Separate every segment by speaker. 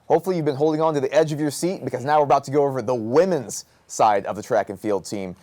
Speaker 1: Hopefully you've been holding on to the edge of your seat because now we're about to go over the women's side of the track and field team.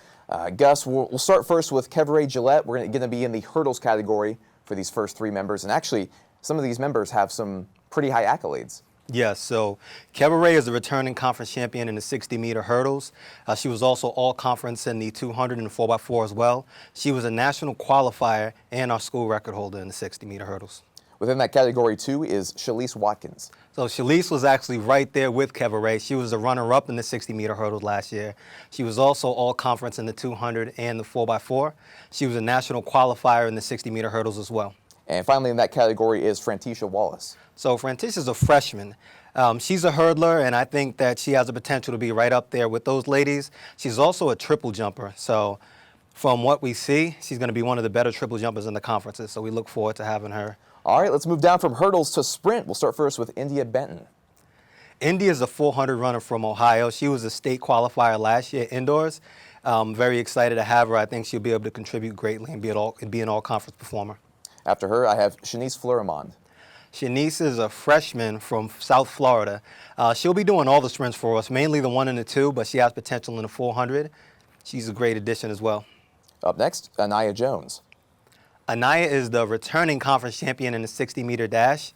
Speaker 1: Gus, we'll start first with Kev Ray Gillette. We're going to be in the hurdles category for these first three members. And actually, some of these members have some pretty high accolades.
Speaker 2: Yes, so Kev Ray is the returning conference champion in the 60-meter hurdles. She was also all-conference in the 200 and 4x4 as well. She was a national qualifier and our school record holder in the 60-meter hurdles.
Speaker 1: Within that category, too, is Shalise Watkins.
Speaker 2: So Shalise was actually right there with Kev Ray. She was the runner-up in the 60-meter hurdles last year. She was also all-conference in the 200 and the 4x4. She was a national qualifier in the 60-meter hurdles as well.
Speaker 1: And finally in that category is Frantisha Wallace.
Speaker 2: So Frantisha's a freshman. She's a hurdler, and I think that she has the potential to be right up there with those ladies. She's also a triple jumper. So from what we see, she's going to be one of the better triple jumpers in the conferences. So we look forward to having her.
Speaker 1: All right, let's move down from hurdles to sprint. We'll start first with India Benton.
Speaker 2: India is a 400 runner from Ohio. She was a state qualifier last year indoors. Very excited to have her. I think she'll be able to contribute greatly and be an all-conference performer.
Speaker 1: After her, I have Shanice Fleurimond.
Speaker 2: Shanice is a freshman from South Florida. She'll be doing all the sprints for us, mainly the 1 and the 2, but she has potential in the 400. She's a great addition as well.
Speaker 1: Up next, Anaya Jones.
Speaker 2: Anaya is the returning conference champion in the 60-meter dash.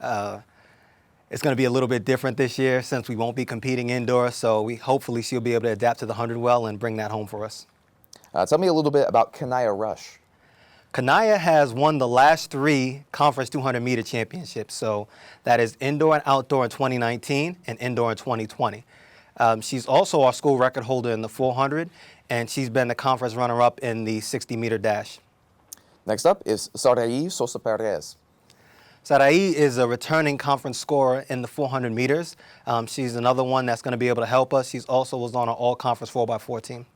Speaker 2: It's going to be a little bit different this year since we won't be competing indoors, so hopefully she'll be able to adapt to the 100 well and bring that home for us.
Speaker 1: Tell me a little bit about Kanaya Rush.
Speaker 2: Kanaya has won the last 3 conference 200-meter championships, so that is indoor and outdoor in 2019 and indoor in 2020. She's also our school record holder in the 400, and she's been the conference runner-up in the 60-meter dash.
Speaker 1: Next up is Sarai Sosa Perez.
Speaker 2: Sarai is a returning conference scorer in the 400 meters. She's another one that's going to be able to help us. She's also was on our all-conference 4x4 team.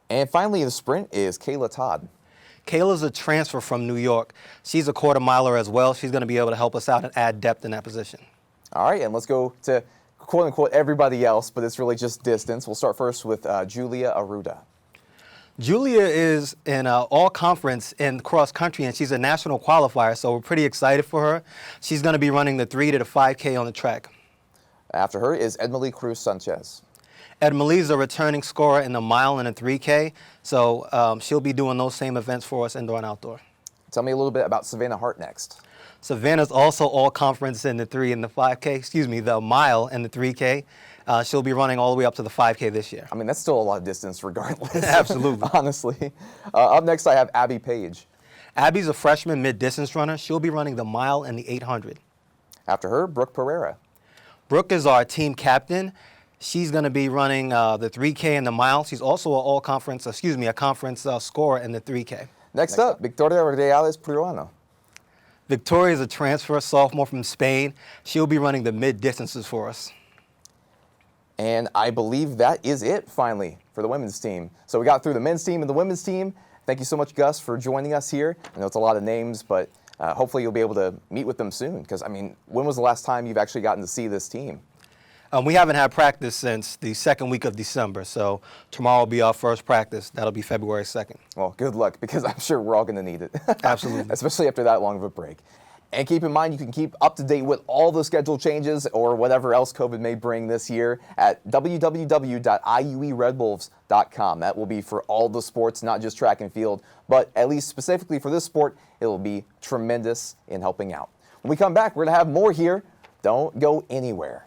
Speaker 1: And finally in the sprint is Kayla Todd.
Speaker 2: Kayla's a transfer from New York. She's a quarter miler as well. She's going to be able to help us out and add depth in that position. All
Speaker 1: right, and let's go to quote-unquote everybody else, but it's really just distance. We'll start first with Julia Aruda.
Speaker 2: Julia is in all-conference in cross-country, and she's a national qualifier, so we're pretty excited for her. She's going to be running the 3 to the 5K on the track.
Speaker 1: After her is Edmalie Cruz Sanchez.
Speaker 2: Edmalie is a returning scorer in the mile and the 3K, so she'll be doing those same events for us indoor and outdoor.
Speaker 1: Tell me a little bit about Savannah Hart next.
Speaker 2: Savannah's also all-conference in the 3 and the 5K, the mile and the 3K. She'll be running all the way up to the 5K this year.
Speaker 1: I mean, that's still a lot of distance regardless.
Speaker 2: Absolutely.
Speaker 1: Honestly. Up next, I have Abby Page.
Speaker 2: Abby's a freshman mid-distance runner. She'll be running the mile and the 800.
Speaker 1: After her, Brooke Pereira.
Speaker 2: Brooke is our team captain. She's going to be running the 3K and the mile. She's also a conference scorer in the 3K.
Speaker 1: Next up, Victoria Reales Peruano.
Speaker 2: Victoria is a transfer sophomore from Spain. She'll be running the mid-distances for us.
Speaker 1: And I believe that is it, finally, for the women's team. So we got through the men's team and the women's team. Thank you so much, Gus, for joining us here. I know it's a lot of names, but hopefully you'll be able to meet with them soon. Because, I mean, when was the last time you've actually gotten to see this team?
Speaker 2: We haven't had practice since the second week of December, so tomorrow will be our first practice. That'll be February 2nd.
Speaker 1: Well, good luck, because I'm sure we're all going to need it.
Speaker 2: Absolutely.
Speaker 1: Especially after that long of a break. And keep in mind, you can keep up to date with all the schedule changes or whatever else COVID may bring this year at www.iueredwolves.com. That will be for all the sports, not just track and field, but at least specifically for this sport, it will be tremendous in helping out. When we come back, we're going to have more here. Don't go anywhere.